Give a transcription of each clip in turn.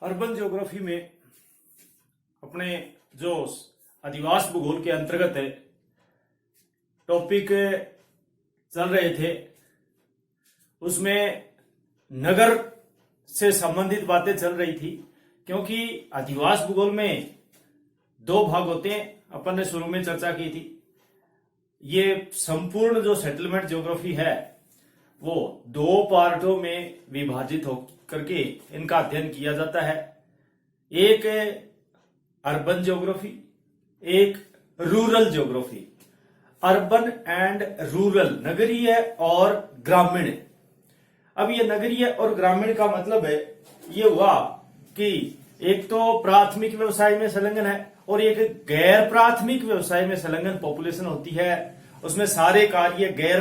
Urban geography में अपने जो अधिवास भूगोल के अंतर्गत है टॉपिक चल रहे थे, उसमें नगर से संबंधित बातें चल रही थी। क्योंकि अधिवास भूगोल में दो भाग होते हैं, अपन ने शुरू में चर्चा की थी। ये संपूर्ण जो सेटलमेंट ज्योग्राफी है वो दो पार्टों में विभाजित हो करके इनका अध्ययन किया जाता है। एक अर्बन ज्योग्राफी, एक rural geography. Urban and rural, नगरीय और ग्रामीण। अब ये नगरीय और ग्रामीण का मतलब है ये हुआ कि एक तो प्राथमिक व्यवसाय में संलग्न है और एक गैर प्राथमिक व्यवसाय में संलग्न पॉपुलेशन होती है। उसमें सारे कार्य गैर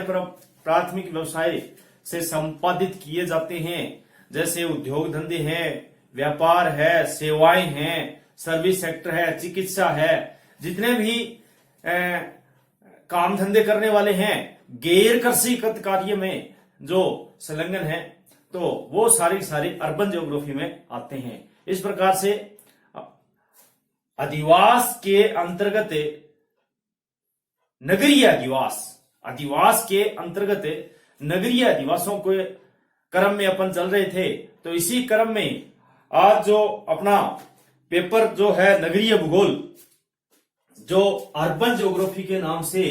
प्राथमिक व्यवसाय से संपादित किए जाते हैं, जैसे उद्योग धंधे हैं, व्यापार है, सेवाएं हैं, सर्विस सेक्टर है, चिकित्सा है। जितने भी काम धंधे करने वाले हैं गैर कृषिगत कार्य में जो संलग्न है, तो वो सारी अर्बन ज्योग्राफी में आते हैं। इस प्रकार से अधिवास के अंतर्गत नगरीय अधिवास के अंतर्गत नगरीय अधिवासों के क्रम में अपन चल रहे थे। तो इसी क्रम में आज जो अपना पेपर जो है नगरीय भूगोल, जो अर्बन ज्योग्राफी के नाम से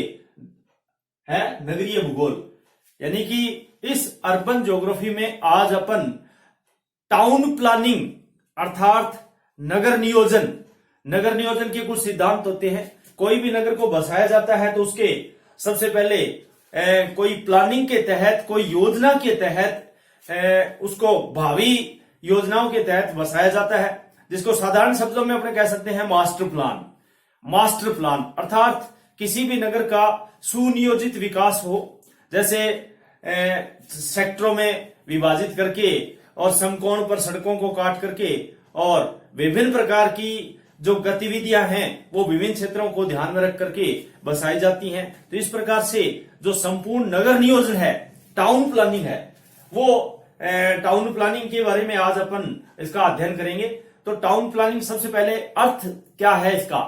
है नगरीय भूगोल, यानी कि इस अर्बन ज्योग्राफी में आज अपन टाउन प्लानिंग अर्थात नगर नियोजन के कुछ सिद्धांत होते हैं। कोई भी नगर को बसाया जाता है तो उसके सबसे पहले कोई प्लानिंग के तहत, कोई योजना के तहत उसको भावी योजनाओं के तहत बसाया जाता है, जिसको साधारण शब्दों में अपने कह सकते हैं मास्टर प्लान अर्थात किसी भी नगर का सुनियोजित विकास हो, जैसे सेक्टरों में विभाजित करके और समकोण पर सड़कों को काट करके और विभिन्न प्रकार की जो गतिविधियां हैं वो विभिन्न क्षेत्रों को ध्यान में रख करके बसाई जाती हैं। तो इस प्रकार से जो संपूर्ण नगर नियोजन है, टाउन प्लानिंग है, वो टाउन प्लानिंग के बारे में आज अपन इसका अध्ययन करेंगे। तो टाउन प्लानिंग सबसे पहले अर्थ क्या है इसका,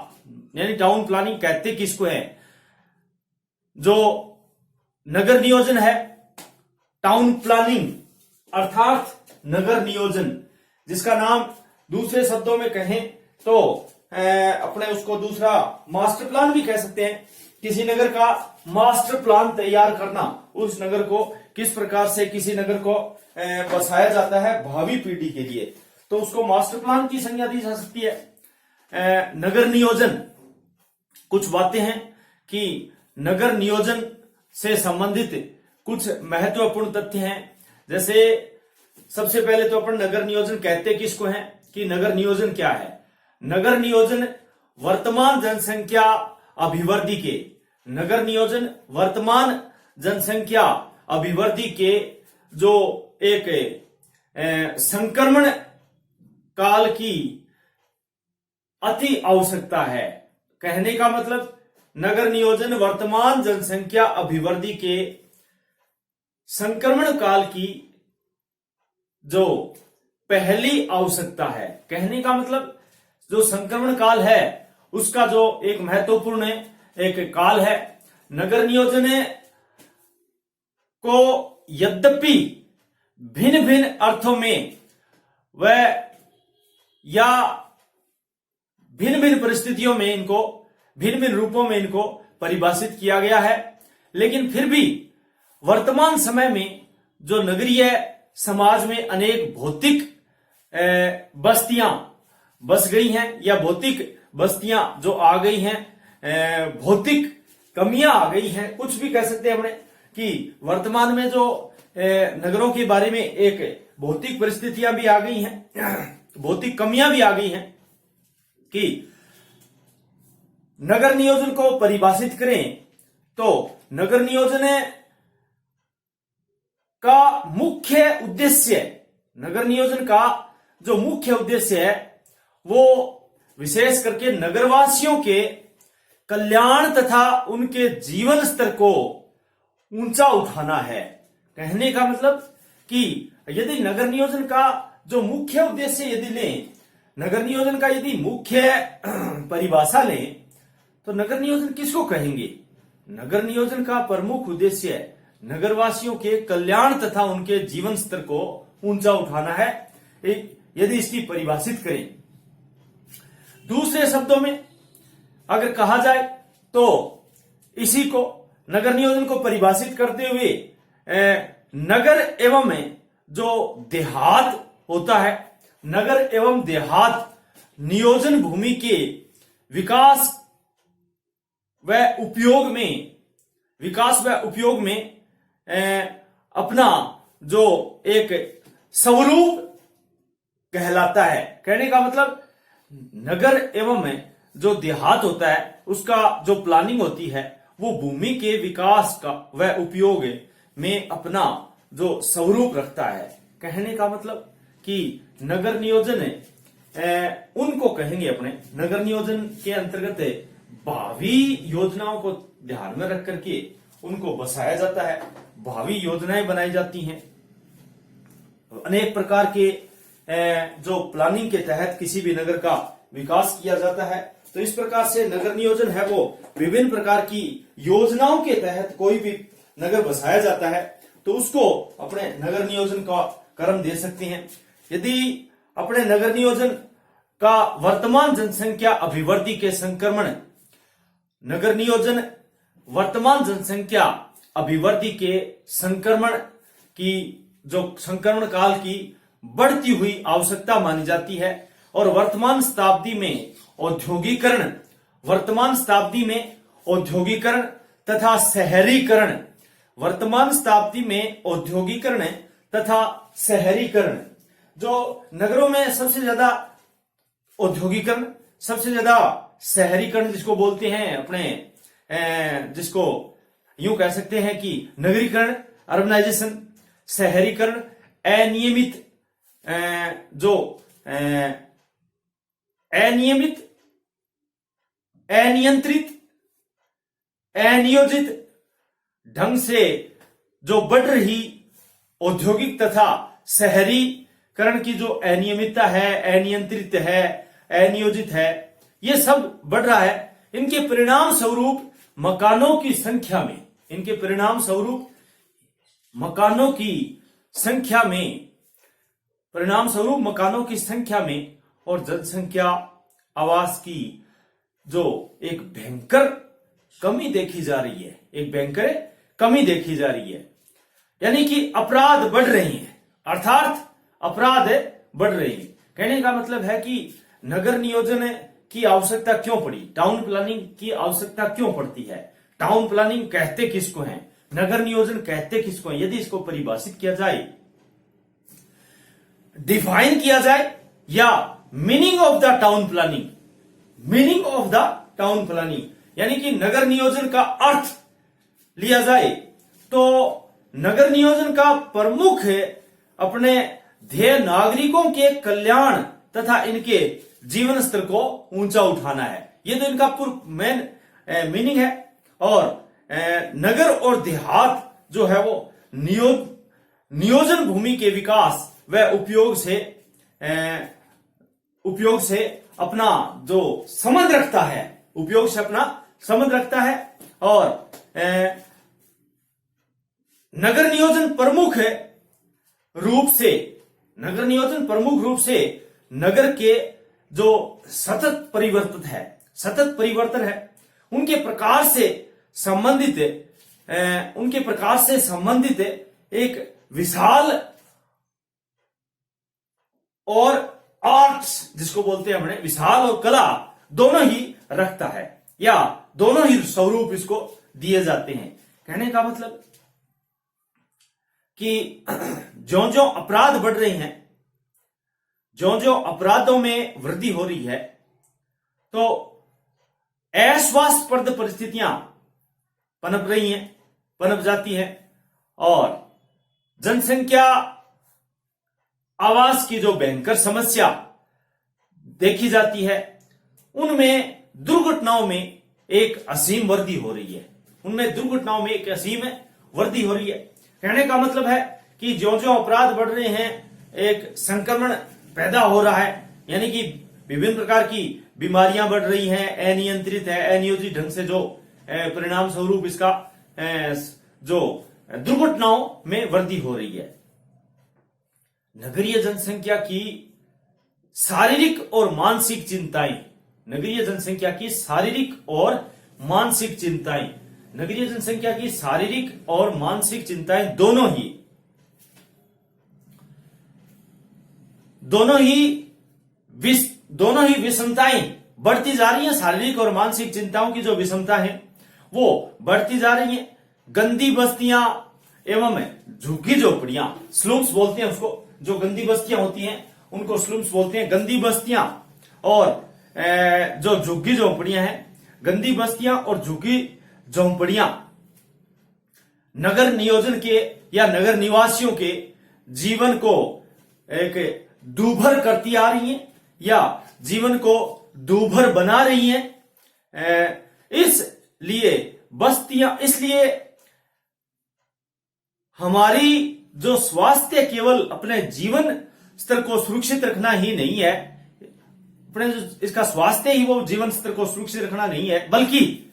यानी टाउन प्लानिंग कहते किसको है। जो नगर नियोजन है, टाउन प्लानिंग अर्थात नगर नियोजन, जिसका नाम दूसरे शब्दों में कहें तो अपने उसको दूसरा मास्टर प्लान भी कह सकते हैं। किसी नगर का मास्टर प्लान तैयार करना, उस नगर को किस प्रकार से किसी नगर को बसाया जाता है भावी पीढ़ी के लिए, तो उसको मास्टर प्लान की संज्ञा दी जा सकती है। नगर नियोजन, कुछ बातें हैं कि नगर नियोजन से संबंधित कुछ महत्वपूर्ण तथ्य हैं। जैसे सबसे पहले तो अपन नगर नियोजन कहते किसको हैं, कि नगर नियोजन क्या है। नगर नियोजन वर्तमान जनसंख्या अभिवृद्धि के, नगर नियोजन वर्तमान जनसंख्या अभिवृद्धि के जो एक संक्रमण काल की अति आवश्यकता है। कहने का मतलब नगर नियोजन वर्तमान जनसंख्या अभिवृद्धि के संक्रमण काल की जो पहली आवश्यकता है। कहने का मतलब जो संक्रमण काल है उसका जो एक महत्वपूर्ण एक काल है। नगर नियोजन को यद्यपि भिन्न भिन्न अर्थों में वह या भिन्न भिन्न परिस्थितियों में इनको भिन्न भिन्न रूपों में इनको परिभाषित किया गया है, लेकिन फिर भी वर्तमान समय में जो नगरीय समाज में अनेक भौतिक बस्तियां बस गई हैं या भौतिक बस्तियां जो आ गई हैं, भौतिक कमियां आ गई हैं, कुछ भी कह सकते हैं हमने कि वर्तमान में जो नगरों के बारे में एक भौतिक परिस्थितियां भी आ गई हैं, भौतिक कमियां भी आ गई हैं। कि नगर नियोजन को परिभाषित करें तो नगर नियोजन का मुख्य उद्देश्य, नगर नियोजन का जो मुख्य उद्देश्य है वो विशेष करके नगरवासियों के कल्याण तथा उनके जीवन स्तर को ऊंचा उठाना है। कहने का मतलब कि यदि नगर नियोजन का जो मुख्य उद्देश्य यदि लें, नगर नियोजन का यदि मुख्य परिभाषा लें, तो नगर नियोजन किसको कहेंगे? नगर नियोजन का प्रमुख उद्देश्य नगरवासियों के कल्याण तथा उनके जीवन स्तर को ऊंचा उठाना है, यदि इसकी परिभाषित करें। दूसरे शब्दों में अगर कहा जाए तो इसी को, नगर नियोजन को परिभाषित करते हुए नगर एवं जो देहात होता है, नगर एवं देहात नियोजन भूमि के विकास व उपयोग में अपना जो एक स्वरूप कहलाता है। कहने का मतलब नगर एवं जो देहात होता है उसका जो प्लानिंग होती है वो भूमि के विकास का व उपयोग में अपना जो स्वरूप रखता है। कहने का मतलब कि नगर नियोजन उनको कहेंगे, अपने नगर नियोजन के अंतर्गत भावी योजनाओं को ध्यान में रख करके उनको बसाया जाता है, भावी योजनाएं बनाई जाती हैं। अनेक प्रकार के जो प्लानिंग के तहत किसी भी नगर का विकास किया जाता है। तो इस प्रकार से नगर नियोजन है वो विभिन्न प्रकार की योजनाओं के तहत कोई भी नगर बसाया जाता है तो उसको अपने नगर नियोजन का क्रम दे सकते हैं। यदि अपने नगर नियोजन का वर्तमान जनसंख्या अभिवृद्धि के संक्रमण, नगर नियोजन वर्तमान जनसंख्या अभिवृद्धि के संक्रमण की जो संक्रमण काल की बढ़ती हुई आवश्यकता मानी जाती है और वर्तमान शताब्दी में औद्योगिकरण तथा शहरीकरण, जो नगरों में सबसे ज्यादा औद्योगिकरण, सबसे ज्यादा शहरीकरण जिसको बोलते हैं अपने, जिसको यूं कह सकते हैं कि नगरीकरण, अर्बनाइजेशन, शहरीकरण, अनियोजित ढंग से जो बढ़ रही औद्योगिक तथा शहरीकरण की जो अनियमितता है, अनियंत्रित है, अनियोजित है, ये सब बढ़ रहा है। इनके परिणाम स्वरूप मकानों की संख्या में और जनसंख्या आवास की जो एक भयंकर कमी देखी जा रही है, यानी कि अपराध बढ़ रहे हैं, अर्थात अपराध बढ़ रहे हैं। कहने का मतलब है कि नगर नियोजन की आवश्यकता क्यों पड़ी, टाउन प्लानिंग की आवश्यकता क्यों पड़ती है, टाउन प्लानिंग कहते किसको हैं, नगर नियोजन कहते किसको हैं, यदि इसको परिभाषित किया जाए, डिफाइन किया जाए, या meaning of the town planning यानी कि नगर नियोजन का अर्थ लिया जाए तो नगर नियोजन का प्रमुख अपने ध्येय नागरिकों के कल्याण तथा इनके जीवन स्तर को ऊंचा उठाना है। ये तो इनका मेन मीनिंग है। और नगर और देहात जो है वो नियोजन भूमि के विकास व उपयोग से अपना जो संबंध रखता है, और नगर नियोजन प्रमुख रूप से नगर के जो सतत परिवर्तन है उनके प्रकार से संबंधित एक विशाल और आर्ट्स जिसको बोलते हैं हमने, विशाल और कला दोनों ही रखता है, या दोनों ही स्वरूप इसको दिए जाते हैं। कहने का मतलब कि ज्यों-ज्यों अपराध बढ़ रहे हैं, ज्यों-ज्यों अपराधों में वृद्धि हो रही है, तो अस्वास्थ्यप्रद परिस्थितियां पनप जाती हैं, और जनसंख्या आवास की जो भयंकर समस्या देखी जाती है, उनमें दुर्घटनाओं में एक असीम वृद्धि हो रही है। कहने का मतलब है कि ज्यों-ज्यों अपराध बढ़ रहे हैं, एक संक्रमण पैदा हो रहा है, यानी कि विभिन्न प्रकार की बीमारियां बढ़ रही हैं, अनियंत्रित है, अनियोजित ढंग से, जो परिणाम स्वरूप इसका जो दुर्घटनाओं में वृद्धि हो रही है। नगरीय जनसंख्या की शारीरिक और मानसिक चिंताएं, नगरीय जनसंख्या की शारीरिक और मानसिक चिंताएं, नगरीय जनसंख्या की शारीरिक और मानसिक चिंताएं दोनों ही विषमताएं बढ़ती जा रही हैं। शारीरिक और मानसिक चिंताओं की जो विषमता है वो बढ़ती जा रही है। गंदी बस्तियां एवं झुग्गी झोपड़ियां, स्लम्स बोलते हैं उसको, जो गंदी बस्तियां होती हैं उनको स्लम्स बोलते हैं। गंदी बस्तियां और जो झुग्गी झोपड़ियां हैं, गंदी बस्तियां और झुग्गी झोपड़ियां नगर नियोजन के या नगर निवासियों के जीवन को एक दूभर करती आ रही हैं या जीवन को दूभर बना रही हैं। इसलिए हमारी जो स्वास्थ्य केवल अपने जीवन स्तर को सुरक्षित रखना ही नहीं है, अपने इसका स्वास्थ्य ही वो जीवन स्तर को सुरक्षित रखना नहीं है, बल्कि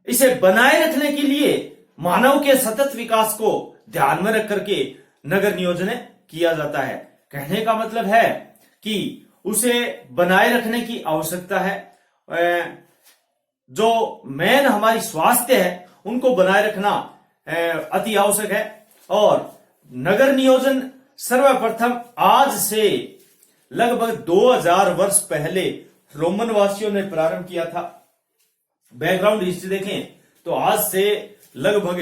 इसे बनाए रखने के लिए मानव के सतत विकास को ध्यान में रख करके नगर नियोजन किया जाता है। कहने का मतलब है कि उसे बनाए रखने की आवश्यकता है। जो मेन हमारी स्वास्थ्य है उनको बनाए रखना अति आवश्यक है। और नगर नियोजन सर्वप्रथम आज से लगभग 2000 वर्ष पहले रोमन वासियों ने प्रारंभ किया था। बैकग्राउंड हिस्ट्री देखें तो आज से लगभग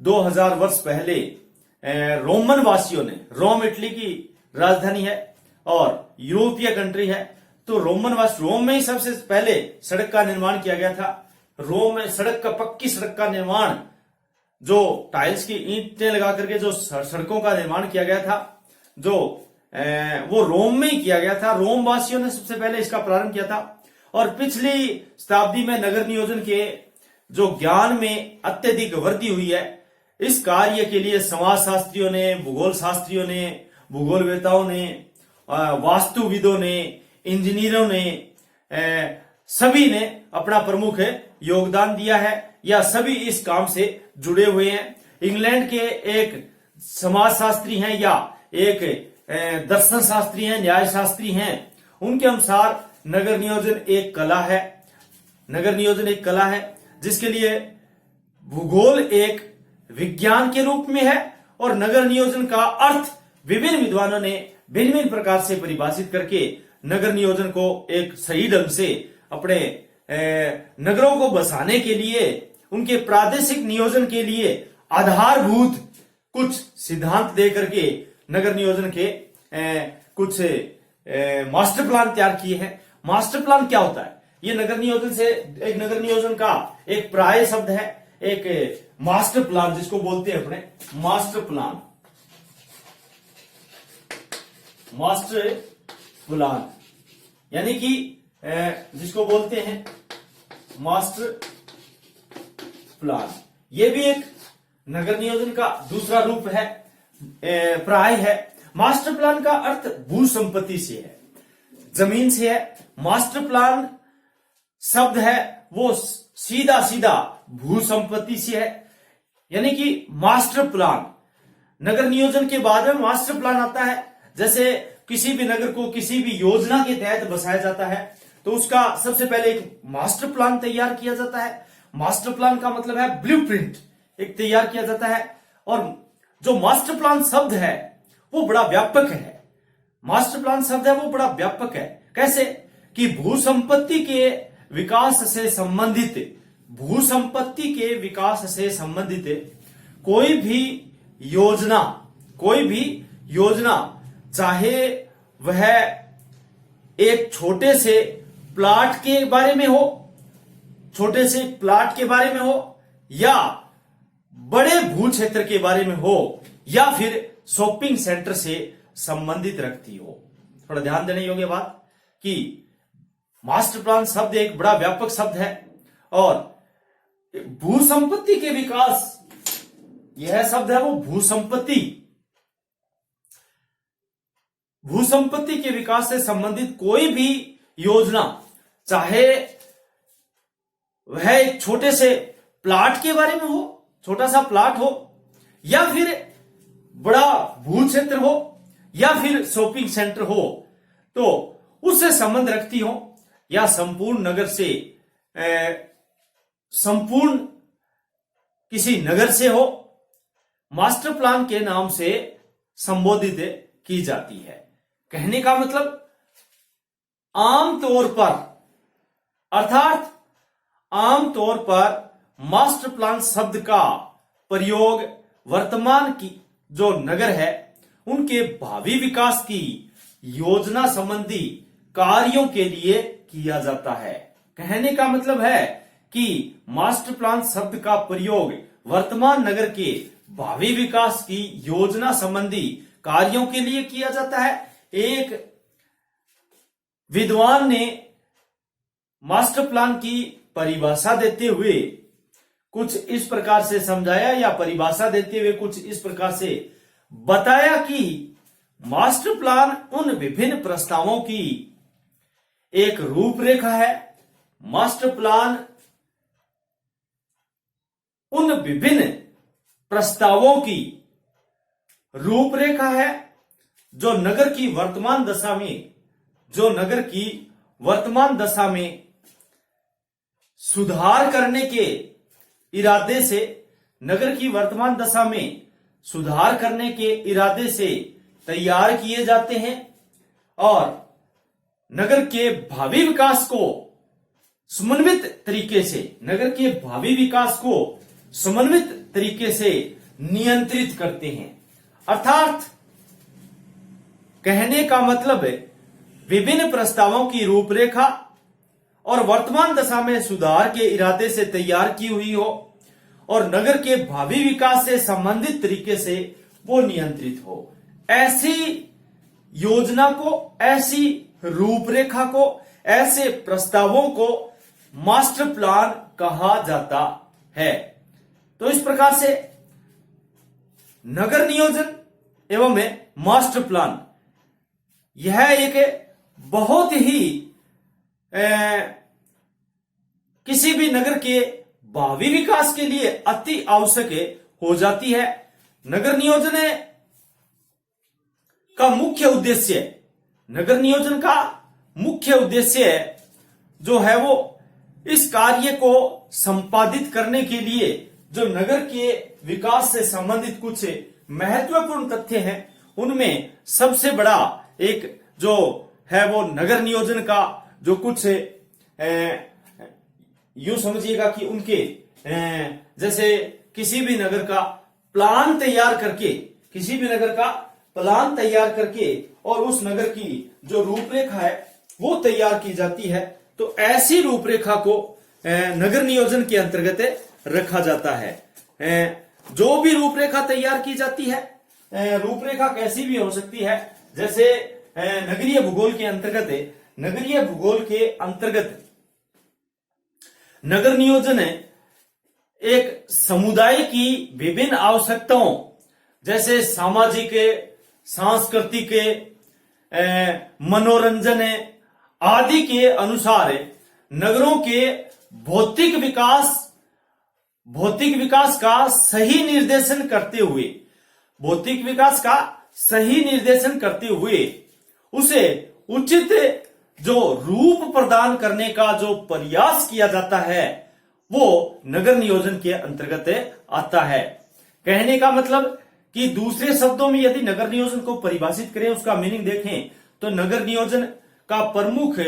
2000 वर्ष पहले रोमन वासियों ने, रोम इटली की राजधानी है और यूरोपीय कंट्री है, तो रोम में ही सबसे पहले सड़क का निर्माण किया गया था। रोम में पक्की सड़क का निर्माण, जो टाइल्स की ईंटें लगा करके जो सड़कों का निर्माण किया गया था, जो वो रोम में ही किया गया था। रोम वासियों ने सबसे पहले इसका प्रारंभ किया था। और पिछली शताब्दी में नगर नियोजन के जो ज्ञान में अत्यधिक वृद्धि हुई है, इस कार्य के लिए समाजशास्त्रियों ने, भूगोल शास्त्रियों ने, भूगोलवेताओं ने, वास्तुविदों ने, इंजीनियरों ने, सभी ने अपना प्रमुख योगदान दिया है या सभी इस काम से जुड़े हुए हैं। इंग्लैंड के एक समाजशास्त्री हैं या एक दर्शन शास्त्री हैं, न्याय शास्त्री हैं, उनके अनुसार नगर नियोजन एक कला है। नगर नियोजन एक कला है जिसके लिए भूगोल एक विज्ञान के रूप में है और नगर नियोजन का अर्थ विभिन्न विद्वानों ने भिन्न भिन्न प्रकार से परिभाषित करके नगर नियोजन को एक सही ढंग से अपने नगरों को बसाने के लिए, उनके प्रादेशिक नियोजन के लिए आधारभूत कुछ सिद्धांत दे करके नगर नियोजन के कुछ मास्टर प्लान तैयार किए हैं। मास्टर प्लान क्या होता है? ये नगर नियोजन का एक प्राय शब्द है, एक मास्टर प्लान जिसको बोलते हैं अपने मास्टर प्लान। मास्टर प्लान यानी कि जिसको बोलते हैं मास्टर प्लान, ये भी एक नगर नियोजन का दूसरा रूप है, प्राय है। मास्टर प्लान का अर्थ भू संपत्ति से है, जमीन से है। मास्टर प्लान शब्द है वो सीधा सीधा भू संपत्ति से है, यानी कि मास्टर प्लान, नगर नियोजन के बाद में मास्टर प्लान आता है। जैसे किसी भी नगर को किसी भी योजना के तहत बसाया जाता है तो उसका सबसे पहले एक मास्टर प्लान तैयार किया जाता है। मास्टर प्लान का मतलब है ब्लूप्रिंट एक तैयार किया जाता है। और जो मास्टर प्लान शब्द है वो बड़ा व्यापक है। मास्टर प्लान शब्द है वो बड़ा व्यापक है। कैसे कि भू संपत्ति के विकास से संबंधित कोई भी योजना चाहे वह एक छोटे से प्लाट के बारे में हो या बड़े भू क्षेत्र के बारे में हो या फिर शॉपिंग सेंटर से संबंधित रखती हो। थोड़ा ध्यान देने योग्य बात कि मास्टर प्लान शब्द एक बड़ा व्यापक शब्द है और भू संपत्ति के विकास, यह शब्द है वो भू संपत्ति भूसंपत्ति के विकास से संबंधित कोई भी योजना, चाहे वह एक छोटे से प्लाट के बारे में हो, छोटा सा प्लाट हो, या फिर बड़ा भू क्षेत्र हो, या फिर शॉपिंग सेंटर हो, तो उससे संबंध रखती हो, या संपूर्ण नगर से संपूर्ण किसी नगर से हो, मास्टर प्लान के नाम से संबोधित की जाती है। कहने का मतलब आमतौर पर, अर्थात आमतौर पर मास्टर प्लान शब्द का प्रयोग वर्तमान की जो नगर है उनके भावी विकास की योजना संबंधी कार्यों के लिए किया जाता है। कहने का मतलब है कि मास्टर प्लान शब्द का प्रयोग वर्तमान नगर के भावी विकास की योजना संबंधी कार्यों के लिए किया जाता है। एक विद्वान ने मास्टर प्लान की परिभाषा देते हुए कुछ इस प्रकार से समझाया, या परिभाषा देते हुए कुछ इस प्रकार से बताया कि मास्टर प्लान उन विभिन्न प्रस्तावों की एक रूपरेखा है। मास्टर प्लान उन विभिन्न प्रस्तावों की रूपरेखा है जो नगर की वर्तमान दशा में सुधार करने के इरादे से, नगर की वर्तमान दशा में सुधार करने के इरादे से तैयार किए जाते हैं और नगर के भावी विकास को समन्वित तरीके से नियंत्रित करते हैं। अर्थात कहने का मतलब है विभिन्न प्रस्तावों की रूपरेखा और वर्तमान दशा में सुधार के इरादे से तैयार की हुई हो और नगर के भावी विकास से संबंधित तरीके से वो नियंत्रित हो। ऐसी योजना को, ऐसी रूपरेखा को, ऐसे प्रस्तावों को मास्टर प्लान कहा जाता है। तो इस प्रकार से नगर नियोजन एवं मास्टर प्लान यह एक बहुत ही किसी भी नगर के भावी विकास के लिए अति आवश्यक हो जाती है। नगर नियोजन का मुख्य उद्देश्य जो है वो इस कार्य को संपादित करने के लिए जो नगर के विकास से संबंधित कुछ महत्वपूर्ण तथ्य हैं उनमें सबसे बड़ा एक जो है वो नगर नियोजन का जो कुछ यूं समझिएगा कि उनके जैसे किसी भी नगर का प्लान तैयार करके और उस नगर की जो रूपरेखा है वो तैयार की जाती है। तो ऐसी रूपरेखा को नगर नियोजन के अंतर्गत रखा जाता है। जो भी रूपरेखा तैयार की जाती है, रूपरेखा कैसी भी हो सकती है, जैसे नगरीय भूगोल के अंतर्गत नगर नियोजन एक समुदाय की विभिन्न आवश्यकताओं जैसे सामाजिक, सांस्कृतिक, मनोरंजन आदि के अनुसार नगरों के भौतिक विकास का सही निर्देशन करते हुए उसे उचित जो रूप प्रदान करने का जो प्रयास किया जाता है वो नगर नियोजन के अंतर्गत आता है। कहने का मतलब कि दूसरे शब्दों में यदि नगर नियोजन को परिभाषित करें, उसका मीनिंग देखें तो नगर नियोजन का प्रमुख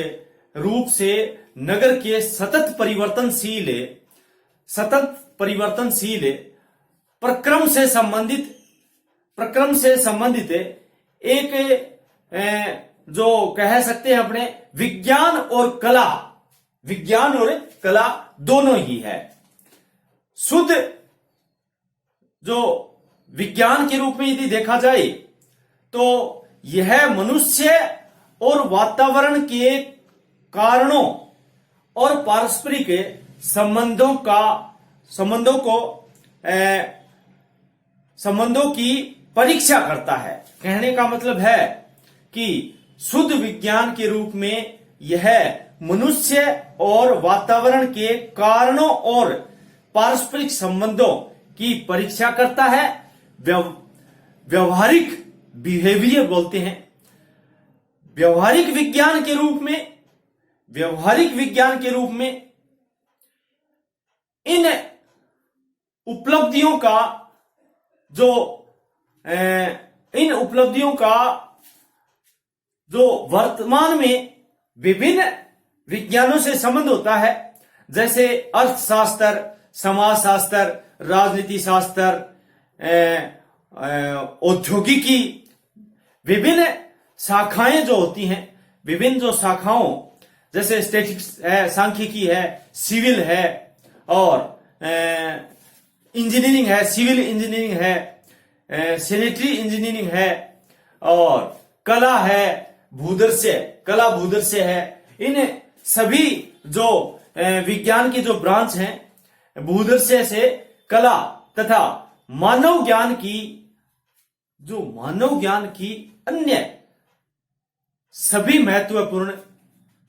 रूप से नगर के सतत परिवर्तनशील प्रक्रम से संबंधित एक जो कह सकते हैं अपने विज्ञान और कला दोनों ही है। शुद्ध जो विज्ञान के रूप में यदि देखा जाए तो यह मनुष्य और वातावरण के कारणों और पारस्परिक संबंधों की परीक्षा करता है। कहने का मतलब है कि शुद्ध विज्ञान के रूप में यह मनुष्य और वातावरण के कारणों और पारस्परिक संबंधों की परीक्षा करता है। व्यवहारिक बिहेवियर बोलते हैं। व्यवहारिक विज्ञान के रूप में इन उपलब्धियों का जो वर्तमान में विभिन्न विज्ञानों से संबंध होता है, जैसे अर्थशास्त्र, समाजशास्त्र, राजनीति शास्त्र, औद्योगिकी, विभिन्न शाखाएं जो होती हैं, विभिन्न जो शाखाओं जैसे स्टैटिस्टिक्स है, सांख्यिकी है, सिविल है और इंजीनियरिंग है, सिविल इंजीनियरिंग है, सैनिटरी इंजीनियरिंग है और कला है, कला भूदृश्य है। इन सभी जो विज्ञान की जो ब्रांच हैं, भूदृश्य से कला तथा मानव ज्ञान की अन्य सभी महत्वपूर्ण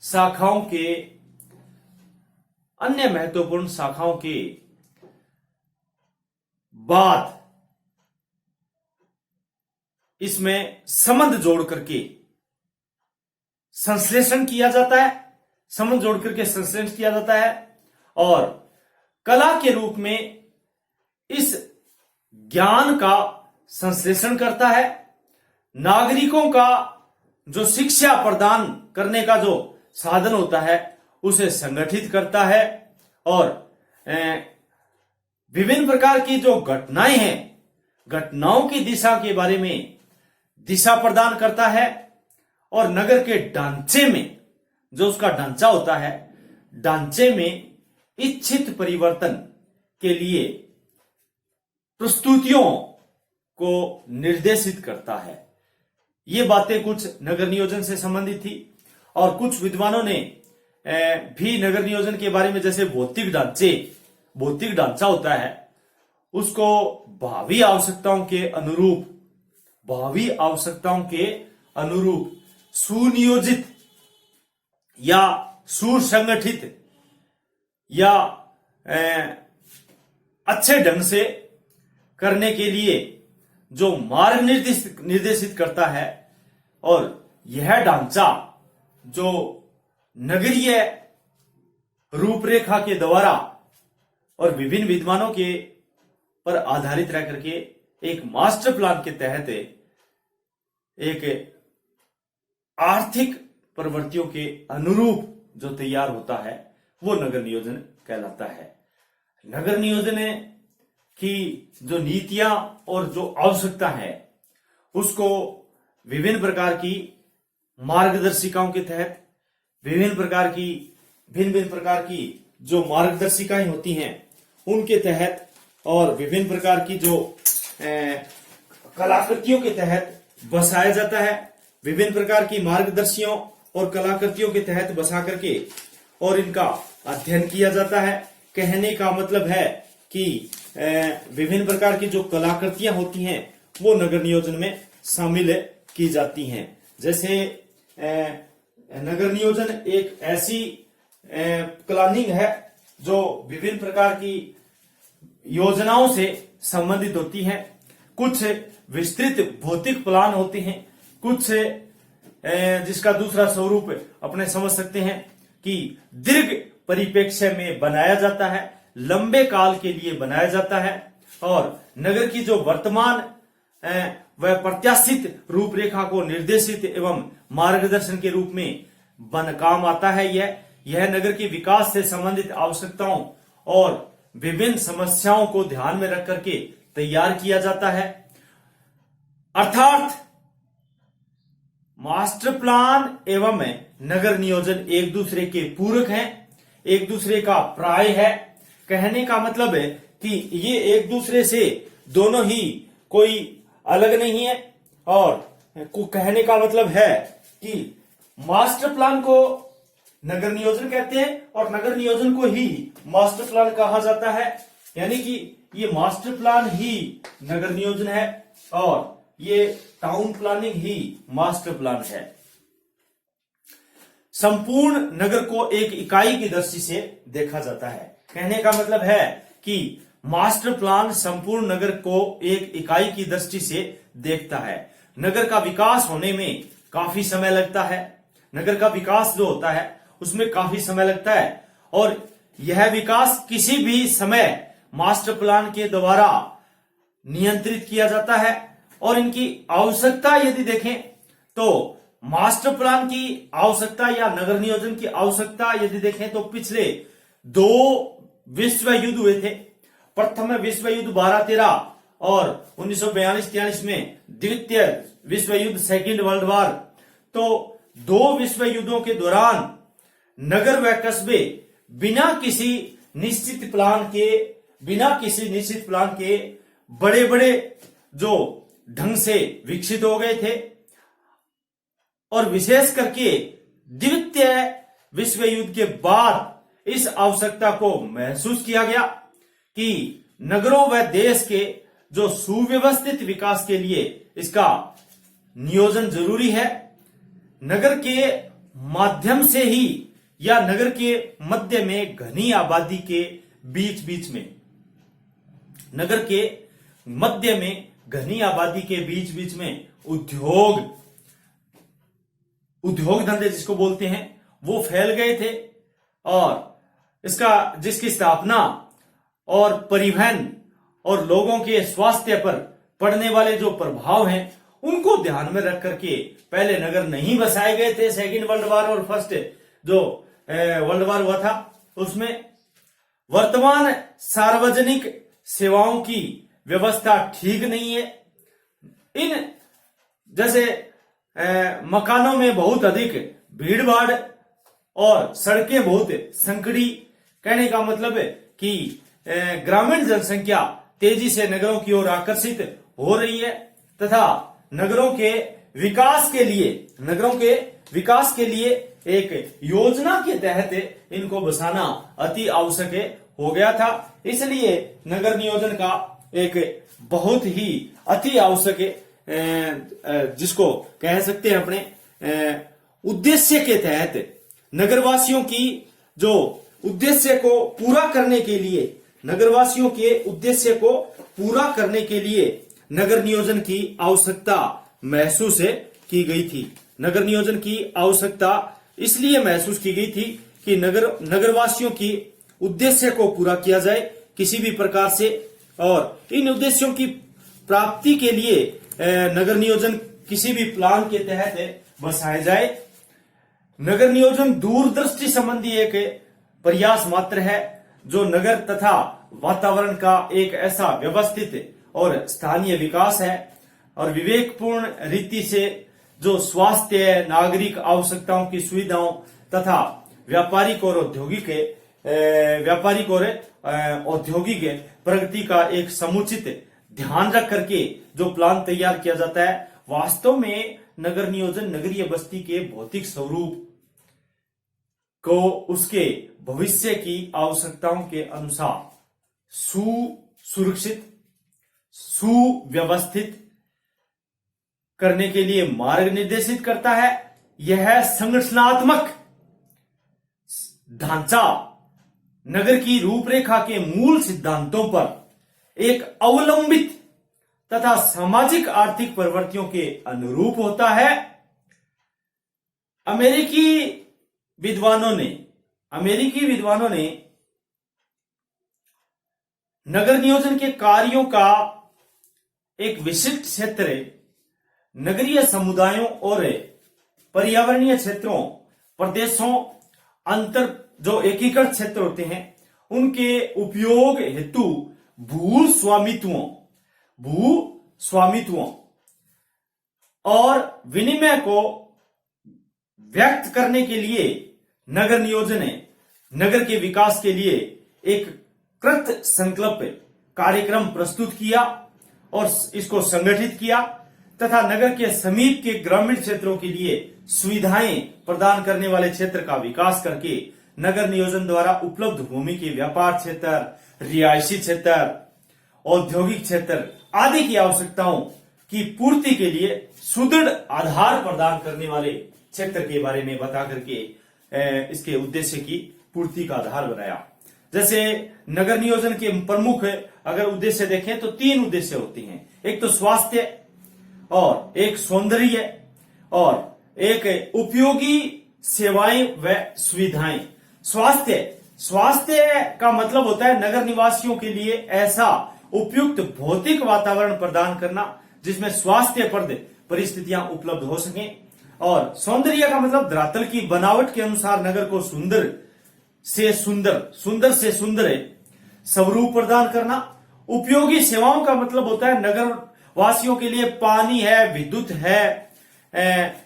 शाखाओं के बाद इसमें संबंध जोड़ करके संश्लेषण किया जाता है और कला के रूप में इस ज्ञान का संश्लेषण करता है। नागरिकों का जो शिक्षा प्रदान करने का जो साधन होता है उसे संगठित करता है और विभिन्न प्रकार की जो घटनाएं हैं, घटनाओं की दिशा के बारे में दिशा प्रदान करता है और नगर के ढांचे में जो उसका ढांचा होता है, ढांचे में इच्छित परिवर्तन के लिए प्रस्तुतियों को निर्देशित करता है। ये बातें कुछ नगर नियोजन से संबंधित थी और कुछ विद्वानों ने भी नगर नियोजन के बारे में, जैसे भौतिक ढांचा होता है, उसको भावी आवश्यकताओं के अनुरूप सुनियोजित या सुसंगठित या अच्छे ढंग से करने के लिए जो मार्ग निर्देशित करता है। और यह ढांचा जो नगरीय रूपरेखा के द्वारा और विभिन्न विद्वानों के पर आधारित रह करके एक मास्टर प्लान के तहत एक आर्थिक प्रवृत्तियों के अनुरूप जो तैयार होता है वो नगर नियोजन कहलाता है। नगर नियोजन की जो नीतियां और जो आवश्यकता है उसको विभिन्न प्रकार की मार्गदर्शिकाओं के तहत, भिन्न भिन्न प्रकार की जो मार्गदर्शिकाएं होती हैं उनके तहत और विभिन्न प्रकार की जो कलाकृतियों के तहत बसाया जाता है। विभिन्न प्रकार की मार्गदर्शियों और कलाकृतियों के तहत बसा करके और इनका अध्ययन किया जाता है। कहने का मतलब है कि विभिन्न प्रकार की जो कलाकृतियां होती हैं वो नगर नियोजन में शामिल की जाती हैं। जैसे नगर नियोजन एक ऐसी प्लानिंग है जो विभिन्न प्रकार की योजनाओं से संबंधित होती है। कुछ विस्तृत भौतिक प्लान होते हैं, कुछ जिसका दूसरा स्वरूप अपने समझ सकते हैं कि दीर्घ परिप्रेक्ष्य में बनाया जाता है, लंबे काल के लिए बनाया जाता है और नगर की जो वर्तमान वह प्रत्याशित रूपरेखा को निर्देशित एवं मार्गदर्शन के रूप में काम आता है। यह नगर के विकास से संबंधित आवश्यकताओं और विभिन्न समस्याओं को ध्यान में रख करके तैयार किया जाता है। अर्थात मास्टर प्लान एवं नगर नियोजन एक दूसरे के पूरक हैं, एक दूसरे का प्राय है। कहने का मतलब है कि ये एक दूसरे से दोनों ही कोई अलग नहीं है और कहने का मतलब है कि मास्टर प्लान को नगर नियोजन कहते हैं और नगर नियोजन को ही मास्टर प्लान कहा जाता है। यानी कि ये मास्टर प्लान ही नगर नियोजन है और ये टाउन प्लानिंग ही मास्टर प्लान है। संपूर्ण नगर को एक इकाई की दृष्टि से देखा जाता है। कहने का मतलब है कि मास्टर प्लान संपूर्ण नगर को एक इकाई की दृष्टि से देखता है। नगर का विकास होने में काफी समय लगता है। नगर का विकास जो होता है उसमें काफी समय लगता है और यह विकास किसी भी समय मास्टर प्लान के द्वारा नियंत्रित किया जाता है। और इनकी आवश्यकता यदि देखें तो मास्टर प्लान की आवश्यकता या नगर नियोजन की आवश्यकता यदि देखें तो पिछले 2 विश्व युद्ध हुए थे। प्रथम विश्व युद्ध 12-13 और 1942-43 में द्वितीय विश्व युद्ध सेकेंड वर्ल्ड वॉर। तो 2 विश्व युद्धों के दौरान नगर व कस्बे बिना किसी निश्चित प्लान के बड़े बड़े जो ढंग से विकसित हो गए थे। और विशेष करके द्वितीय विश्व युद्ध के बाद इस आवश्यकता को महसूस किया गया कि नगरों व देश के जो सुव्यवस्थित विकास के लिए इसका नियोजन जरूरी है। नगर के माध्यम से ही या नगर के मध्य में घनी आबादी के बीच में नगर के मध्य में घनी आबादी के बीच में उद्योग धंधे जिसको बोलते हैं वो फैल गए थे। और जिसकी स्थापना और परिवहन और लोगों के स्वास्थ्य पर पड़ने वाले जो प्रभाव हैं उनको ध्यान में रख करके पहले नगर नहीं बसाए गए थे। सेकेंड वर्ल्ड वॉर और फर्स्ट जो वर्ल्ड वॉर हुआ था उसमें वर्तमान सार्वजनिक सेवाओं की व्यवस्था ठीक नहीं है। इन जैसे मकानों में बहुत अधिक भीड़ भाड़ और सड़कें बहुत संकड़ी। कहने का मतलब है कि ग्रामीण जनसंख्या तेजी से नगरों की ओर आकर्षित हो रही है तथा नगरों के विकास के लिए एक योजना के तहत इनको बसाना अति आवश्यक हो गया था। इसलिए नगर नियोजन का एक बहुत ही अति आवश्यक जिसको कह सकते हैं अपने उद्देश्य के तहत नगरवासियों की जो उद्देश्य को पूरा करने के लिए नगर नियोजन की आवश्यकता महसूस की गई थी। नगर नियोजन की आवश्यकता इसलिए महसूस की गई थी कि नगरवासियों की उद्देश्य को पूरा किया जाए किसी भी प्रकार से। और इन उद्देश्यों की प्राप्ति के लिए नगर नियोजन किसी भी प्लान के तहत बसाया जाए। नगर नियोजन दूरदृष्टि संबंधी एक प्रयास मात्र है जो नगर तथा वातावरण का एक ऐसा व्यवस्थित और स्थानीय विकास है और विवेकपूर्ण रीति से जो स्वास्थ्य, नागरिक आवश्यकताओं की सुविधाओं तथा व्यापारिक और औद्योगिक प्रगति का एक समुचित ध्यान रख करके जो प्लान तैयार किया जाता है। वास्तव में नगर नियोजन नगरीय बस्ती के भौतिक स्वरूप को उसके भविष्य की आवश्यकताओं के अनुसार सुरक्षित, सुव्यवस्थित करने के लिए मार्ग निर्देशित करता है। यह संगठनात्मक ढांचा नगर की रूपरेखा के मूल सिद्धांतों पर एक अवलंबित तथा सामाजिक आर्थिक प्रवृत्तियों के अनुरूप होता है। अमेरिकी विद्वानों ने नगर नियोजन के कार्यों का एक विशिष्ट क्षेत्र नगरीय समुदायों और पर्यावरणीय क्षेत्रों, प्रदेशों, अंतर जो एकीकृत क्षेत्र होते हैं उनके उपयोग हेतु भू स्वामित्वों और विनिमय को व्यक्त करने के लिए नगर नियोजन ने नगर के विकास के लिए एक कृत संकल्प कार्यक्रम प्रस्तुत किया और इसको संगठित किया तथा नगर के समीप के ग्रामीण क्षेत्रों के लिए सुविधाएं प्रदान करने वाले क्षेत्र का विकास करके नगर नियोजन द्वारा उपलब्ध भूमि के व्यापार क्षेत्र, रिहायशी क्षेत्र, औद्योगिक क्षेत्र आदि की आवश्यकताओं की पूर्ति के लिए सुदृढ़ आधार प्रदान करने वाले क्षेत्र के बारे में बता करके इसके उद्देश्य की पूर्ति का आधार बनाया। जैसे नगर नियोजन के प्रमुख अगर उद्देश्य देखें तो 3 उद्देश्य होते हैं, एक तो स्वास्थ्य और एक सौंदर्य और एक उपयोगी सेवाएं व सुविधाएं। स्वास्थ्य का मतलब होता है नगर निवासियों के लिए ऐसा उपयुक्त भौतिक वातावरण प्रदान करना जिसमें स्वास्थ्यप्रद परिस्थितियां उपलब्ध हो सकें। और सौंदर्य का मतलब धरातल की बनावट के अनुसार नगर को सुंदर से सुंदर स्वरूप प्रदान करना। उपयोगी सेवाओं का मतलब होता है नगर वासियों के लिए पानी है, विद्युत है,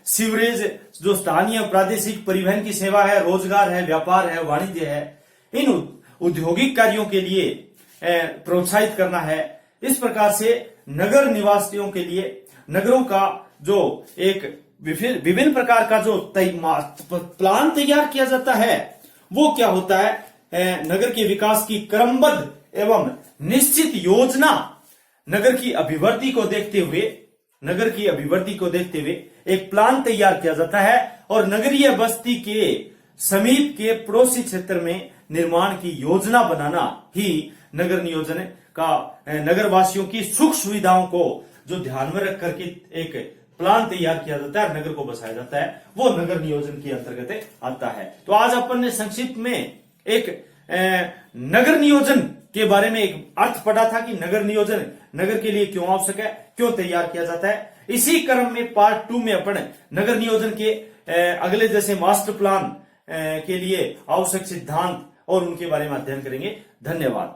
सीवरेज, जो स्थानीय प्रादेशिक परिवहन की सेवा है, रोजगार है, व्यापार है, वाणिज्य है, इन औद्योगिक कार्यों के लिए प्रोत्साहित करना है। इस प्रकार से नगर निवासियों के लिए नगरों का जो एक विभिन्न प्रकार का जो प्लान तैयार किया जाता है वो क्या होता है, नगर के विकास की क्रमबद्ध एवं निश्चित योजना नगर की अभिवृद्धि को देखते हुए एक प्लान तैयार किया जाता है और नगरीय बस्ती के समीप के पड़ोसी क्षेत्र में निर्माण की योजना बनाना ही नगर नियोजन का नगर वासियों की सुख सुविधाओं को जो ध्यान में रख करके एक प्लान तैयार किया जाता है, नगर को बसाया जाता है, वो नगर नियोजन के अंतर्गत आता है। तो आज अपन ने संक्षिप्त में एक नगर नियोजन के बारे में एक अर्थ पढ़ा था कि नगर नियोजन नगर के लिए क्यों आवश्यक है, क्यों तैयार किया जाता है। इसी क्रम में पार्ट 2 में अपन नगर नियोजन के अगले जैसे मास्टर प्लान के लिए आवश्यक सिद्धांत और उनके बारे में अध्ययन करेंगे। धन्यवाद।